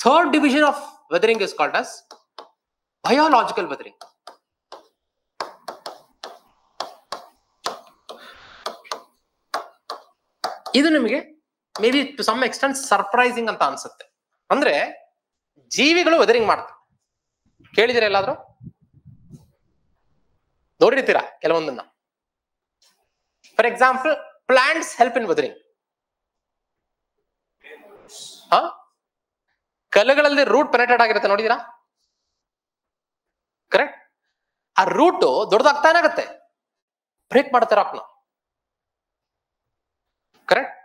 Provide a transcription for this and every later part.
Third division of weathering is called as biological weathering. ಇದು ನಿಮಗೆ may be to some extent surprising ಅಂತ ಅನ್ಸುತ್ತೆ. ಅಂದ್ರೆ ಜೀವಿಗಳು ವೆದರಿಂಗ್ ಮಾಡ್ತವೆ. ಕೇಳಿದಿರ ಎಲ್ಲಾದ್ರೂ? ನೋಡಿರ್ತೀರಾ ಕೆಲವೊಂದನ್ನ. For example, plants help in weathering. ಕಲ್ಲುಗಳಲ್ಲಿ ರೂಟ್ ಪೆನೆಟ್ರೇಟ್ ಆಗಿರುತ್ತೆ, ನೋಡಿದಿರಾ? ಕರೆಕ್ಟ್. ಆ ರೂಟ್ ದೊಡ್ಡದಾಗ್ತಾ ಏನಾಗುತ್ತೆ, ಬ್ರೇಕ್ ಮಾಡುತ್ತೆ ರಾಕ್ನ. ಕರೆಕ್ಟ್.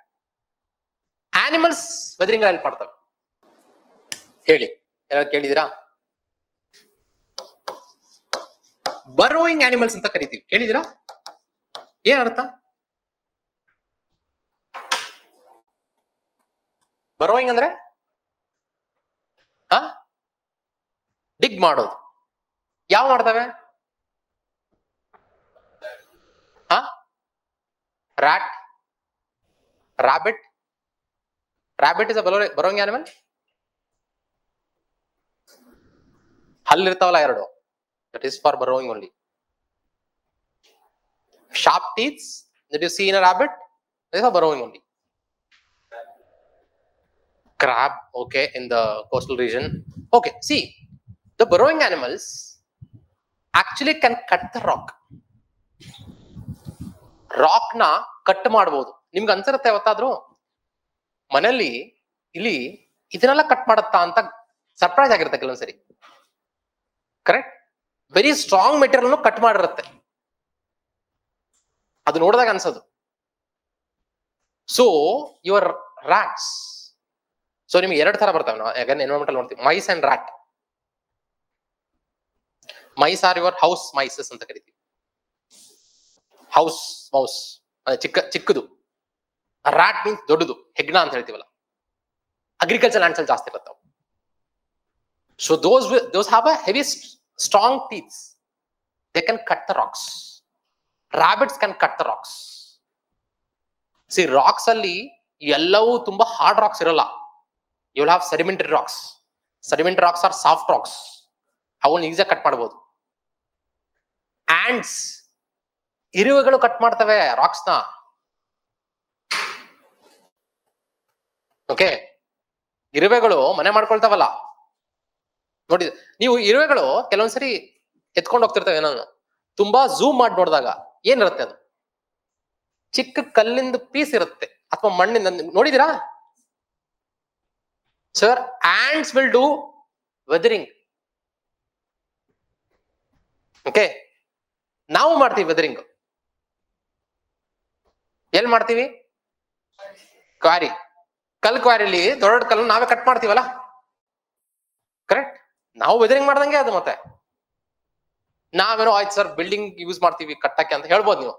ಆನಿಮಲ್ಸ್ ವೆದರಿಂಗ್ ಹೆಲ್ಪ್ ಮಾಡ್ತವೆ. ಹೇಳಿ, ಯಾರು ಕೇಳಿದಿರಾ? ಬರ್ರೋಯಿಂಗ್ ಆನಿಮಲ್ಸ್ ಅಂತ ಕರಿತೀವಿ, ಕೇಳಿದಿರಾ? ಏನ್ ಅರ್ಥ? ಬರ್ರೋಯಿಂಗ್ ಅಂದ್ರೆ ಡಿಗ್ ಮಾಡೋದು. ಯಾವ ಮಾಡ್ತವೆ? Rat, rabbit. Rabbit is a burrowing animal. ಹಲ್ಲಿರ್ತಾವಲ್ಲ ಎರಡು, that is for burrowing only. Sharp teeth that you see in a rabbit, that is for burrowing only. Crab, okay, in the coastal region. Okay, see, the burrowing animals actually can cut the rock. Rock ನ cut ಮಾಡಬಹುದು. ನಿಮ್ಗೆ ಅನ್ಸಿರುತ್ತೆ ಯಾವತ್ತಾದ್ರೂ ಮನೆಯಲ್ಲಿ ಇಲ್ಲಿ ಇದನ್ನೆಲ್ಲ cut ಮಾಡತ್ತಾ ಅಂತ surprise ಆಗಿರುತ್ತೆ ಕೆಲವೊಂದ್ಸರಿ. Correct. Very strong material cut ಮಾಡಿರುತ್ತೆ, ಅದು ನೋಡಿದಾಗ ಅನ್ಸೋದು. ಸೊ ಯುವರ್ ರಾಟ್ಸ್, ಸೊ ನಿಮ್ಗೆ ಎರಡು ತರ ಬರ್ತವೆ. ನಾವು ಎನ್ವೈರನ್ಮೆಂಟಲ್ ನೋಡ್ತೀವಿ, mice and rat. Mice are your house mices ಅಂತ ಕರಿತೀವಿ. ಹೌಸ್ ಮೌಸ್ ಚಿಕ್ಕದು. ರಾಟ್ ಮೀನ್ಸ್ ದೊಡ್ಡದು, ಹೆಗ್ಣ ಅಂತ ಹೇಳ್ತೀವಲ್ಲ. ಅಗ್ರಿಕಲ್ಚರ್ ಲ್ಯಾಂಡ್ಸ್ ಅಲ್ಲಿ ಜಾಸ್ತಿ ಇರುತ್ತೆ. So those have a heavy strong teeth. They can cut the rocks. Rabbits can cut the rocks. See, rocks ಅಲ್ಲಿ ಎಲ್ಲವೂ ತುಂಬಾ ಹಾರ್ಡ್ ರಾಕ್ಸ್ ಇರಲ್ಲ. You will have sedimentary rocks. Sedimentary rocks are soft rocks. ಅವನ್ನ ಈಸಿಯಾಗಿ cut ಮಾಡಬಹುದು. Ants, ಇರುವೆಗಳು cut ಮಾಡ್ತವೆ racks ನ. ಓಕೆ, ಇರುವೆಗಳು ಮನೆ ಮಾಡ್ಕೊಳ್ತಾವಲ್ಲ ನೋಡಿ. ನೀವು ಇರುವೆಗಳು ಕೆಲವೊಂದ್ಸರಿ ಎತ್ಕೊಂಡು ಹೋಗ್ತಿರ್ತವೆ ನಾನು ತುಂಬಾ ಝೂಮ್ ಮಾಡಿ ನೋಡಿದಾಗ ಏನಿರುತ್ತೆ, ಅದು ಚಿಕ್ಕ ಕಲ್ಲಿಂದ ಪೀಸ್ ಇರುತ್ತೆ ಅಥವಾ ಮಣ್ಣಿಂದ. ನೋಡಿದಿರಾ sir? Ants will do weathering. Okay, ನಾವು ಮಾಡ್ತೀವಿ ವೆದರಿಂಗ್. ಎಲ್ಲಿ ಮಾಡ್ತೀವಿ? ಕ್ವಾರಿ. ಕ್ವಾರಿಲಿ ದೊಡ್ಡ ಕಲ್ಲು ನಾವೇ ಕಟ್ ಮಾಡ್ತೀವಲ್ಲ. ಕರೆಕ್ಟ್. ನಾವು ವೆದರಿಂಗ್ ಮಾಡ್ದಂಗೆ ಅದು. ಮತ್ತೆ ನಾವೇನೋ ಆಯ್ತು ಸರ್ ಬಿಲ್ಡಿಂಗ್ ಯೂಸ್ ಮಾಡ್ತೀವಿ ಕಟ್ಟಕ್ಕೆ ಅಂತ ಹೇಳ್ಬೋದು. ನೀವು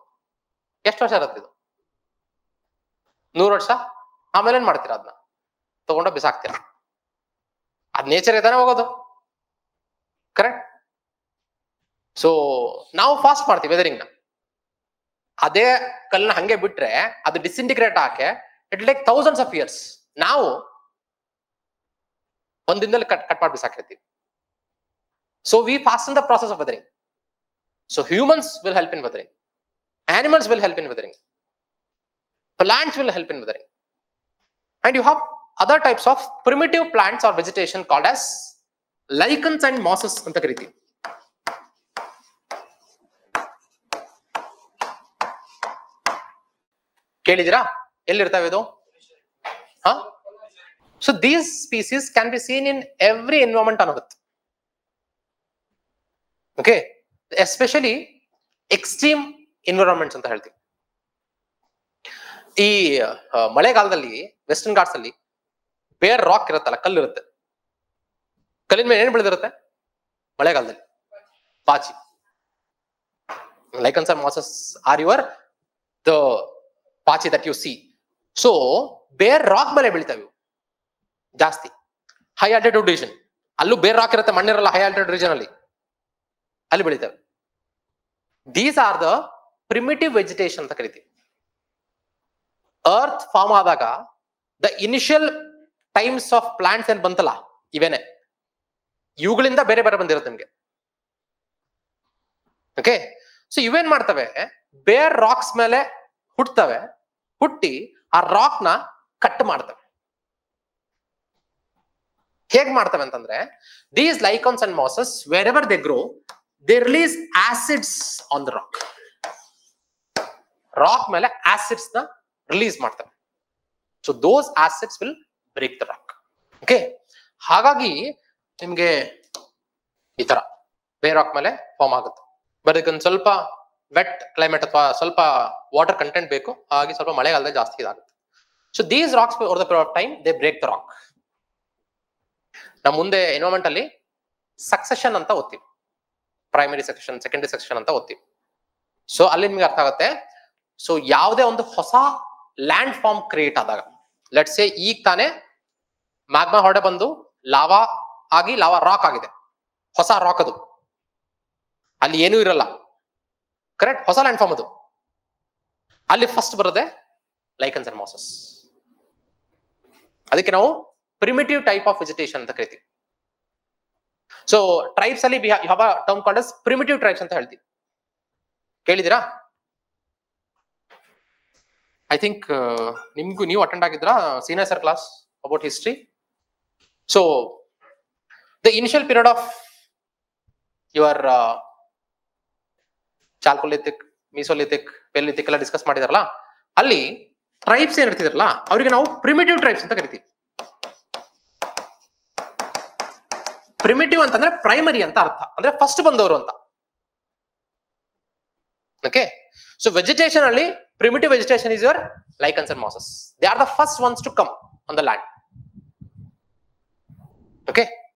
ಎಷ್ಟು ವರ್ಷ ಇರುತ್ತೆ ಇದು? 100 ವರ್ಷ. ಆಮೇಲೆ ಏನ್ ಮಾಡ್ತೀರಾ? ಅದನ್ನ ತಗೊಂಡ ಬಿಸಾಕ್ತೀರಾ. ಅದ್ ನೇಚರ್ ತಾನೇ ಹೋಗೋದು. ಕರೆಕ್ಟ್. ಸೊ ನಾವು ಫಾಸ್ಟ್ ಮಾಡ್ತೀವಿ ವೆದರಿಂಗ್ ನ. ಅದೇ ಕಲ್ಲನ್ನ ಹಂಗೆ ಬಿಟ್ರೆ ಅದು ಡಿಸ್ಇಂಟಿಗ್ರೇಟ್ ಹಾಕೆ it like thousands of years. ನಾವು ಒಂದ್ ದಿನದಲ್ಲಿ ಕಟ್ ಮಾಡಿ ಬಿಸಾಕಿರ್ತೀವಿ. So we fast in the process of weathering. So humans will help in weathering, animals will help in weathering, plants will help in weathering, and you have other types of primitive plants or vegetation called as lichens and mosses anta kariti. ಕೇಳಿದಿರಾ ಎಲ್ಲಿರ್ತಾವೆ ಇದು? So these species can be seen in every environment on earth. Okay, especially extreme environments ಅಂತ ಹೇಳ್ತೀವಿ. ಈ ಮಳೆಗಾಲದಲ್ಲಿ western Ghats ಅಲ್ಲಿ ಬೇರ್ rock ಇರುತ್ತಲ್ಲ, ಕಲ್ಲು ಇರುತ್ತೆ. ಕಲ್ಲಿನ ಮೇಲೆ ಏನ್ ಬೆಳೆದಿರುತ್ತೆ ಮಳೆಗಾಲದಲ್ಲಿ? ಪಾಚಿ. Lichens and mosses are your the ಪಾಚಿ that you see. So bare rock ಮೇಲೆ ಬೆಳಿತಾವೆ ಜಾಸ್ತಿ. ಹೈ ಆಲ್ಟಿಟ್ಯೂಡ್ ರೀಜನ್ ಅಲ್ಲೂ ಬೇರ್ ರಾಕ್ ಇರುತ್ತೆ, ಮಣ್ಣಿರಲ್ಲ. ಹೈ ಆಲ್ಟಿಟ್ಯೂಡ್ ರೀಜನ್ ಅಲ್ಲಿ ಬೆಳಿತವೆ. These are the primitive vegetation ಅಂತ ಕರಿತೀವಿ. ಅರ್ತ್ ಫಾರ್ಮ್ ಆದಾಗ the initial times of plants ಏನ್ ಬಂತಲ್ಲ, ಇವೇನೆ, ಇವುಗಳಿಂದ ಬೇರೆ ಬೇರೆ ಬಂದಿರುತ್ತೆ ನಿಮ್ಗೆ. ಓಕೆ, ಸೊ ಇವೇನ್ ಮಾಡ್ತವೆ, ಬೇರ್ ರಾಕ್ಸ್ ಮೇಲೆ ಹುಟ್ಟತವೆ, ಹುಟ್ಟಿ ಆ ರಾಕ್ ನ ಕಟ್ ಮಾಡ್ತವೆ. ಹೇಗ್ ಮಾಡ್ತವೆ ಅಂತಂದ್ರೆ, these lichens and mosses wherever they grow, they release acids on the rock. Rock ಮೇಲೆ ಆಸಿಡ್ಸ್ ನ ರಿಲೀಸ್ ಮಾಡ್ತವೆ. So those acids will break the rock. Okay, ಹಾಗಾಗಿ ನಿಮ್ಗೆ ಈ ತರ ಬೇರೆ ರಾಕ್ ಮೇಲೆ ಫಾರ್ಮ್ ಆಗುತ್ತೆ. ಬಟ್ ಇದಕ್ಕೆ ಸ್ವಲ್ಪ ವೆಟ್ ಕ್ಲೈಮೇಟ್ ಅಥವಾ ಸ್ವಲ್ಪ ವಾಟರ್ ಕಂಟೆಂಟ್ ಬೇಕು, ಹಾಗೆ ಸ್ವಲ್ಪ ಮಳೆಗಾಲದಲ್ಲಿ ಜಾಸ್ತಿ ಇದಾಗುತ್ತೆ. So these rocks over the period of time they break the rock. ನಾವು ಮುಂದೆ ಎನ್ವೈರನ್ಮೆಂಟ್ ಅಲ್ಲಿ ಸಕ್ಸೆಷನ್ ಅಂತ ಓದ್ತೀವಿ, ಪ್ರೈಮರಿ ಸಕ್ಸೆಷನ್, ಸೆಕೆಂಡರಿ ಸಕ್ಸೆಷನ್ ಅಂತ ಓದ್ತೀವಿ. ಸೊ ಅಲ್ಲಿ ನಿಮ್ಗೆ ಅರ್ಥ ಆಗುತ್ತೆ. ಸೊ ಯಾವುದೇ ಒಂದು ಹೊಸ ಲ್ಯಾಂಡ್ ಫಾರ್ಮ್ ಕ್ರಿಯೇಟ್ ಆದಾಗ, ಲೆಟ್ಸ್ ಸೇ ಈಗ ತಾನೇ ಮ್ಯಾಗ್ಮಾ ಹೊಡೆ ಬಂದು ಲಾವಾ ಆಗಿ ಲಾವಾ ರಾಕ್ ಆಗಿದೆ, ಹೊಸ ರಾಕ್ ಅದು, ಅಲ್ಲಿ ಏನೂ ಇರಲ್ಲ, ಕರೆಕ್ಟ್, ಹೊಸ ಲ್ಯಾಂಡ್ ಫಾರ್ಮ್ ಅದು. ಅಲ್ಲಿ ಫಸ್ಟ್ ಬರೋದೆ ಲೈಕನ್ಸ್ ಅಂಡ್ ಮಾಸಸ್. ಅದಕ್ಕೆ ನಾವು ಪ್ರಿಮಿಟಿವ್ ಟೈಪ್ ಆಫ್ ವೆಜಿಟೇಷನ್ ಅಂತ ಕರಿತೀವಿ. ಸೊ ಟ್ರೈಬ್ಸ್ ಅಲ್ಲಿ you have a term called as primitive tribes ಅಂತ ಹೇಳ್ತೀವಿ. ಕೇಳಿದಿರಾ? ಐ ಥಿಂಕ್ ನಿಮ್ಗೂ ನೀವು ಅಟೆಂಡ್ ಆಗಿದ್ರಾ senior sir class about history. So the initial period of your chalcolithic, mesolithic, paleolithic ಎಲ್ಲ ಡಿಸ್ಕಸ್ ಮಾಡಿದಾರಲ್ಲ, ಅಲ್ಲಿ ಟ್ರೈಬ್ಸ್ ಏನ್ ಇರ್ತಿದ್ರಲ್ಲ ಅವರಿಗೆ ನಾವು ಪ್ರಿಮಿಟಿವ್ ಟ್ರೈಬ್ಸ್ ಅಂತ ಕರಿತೀವಿ. ಪ್ರಿಮಿಟಿವ್ ಅಂತಂದ್ರೆ ಪ್ರೈಮರಿ ಅಂತ ಅರ್ಥ, ಅಂದ್ರೆ ಫಸ್ಟ್ ಬಂದವರು ಅಂತ. ಓಕೆ, ಸೊ ವೆಜಿಟೇಷನ್ ಅಲ್ಲಿ primitive vegetation is your lichens and mosses. They are the first ones to come on the land. Okay,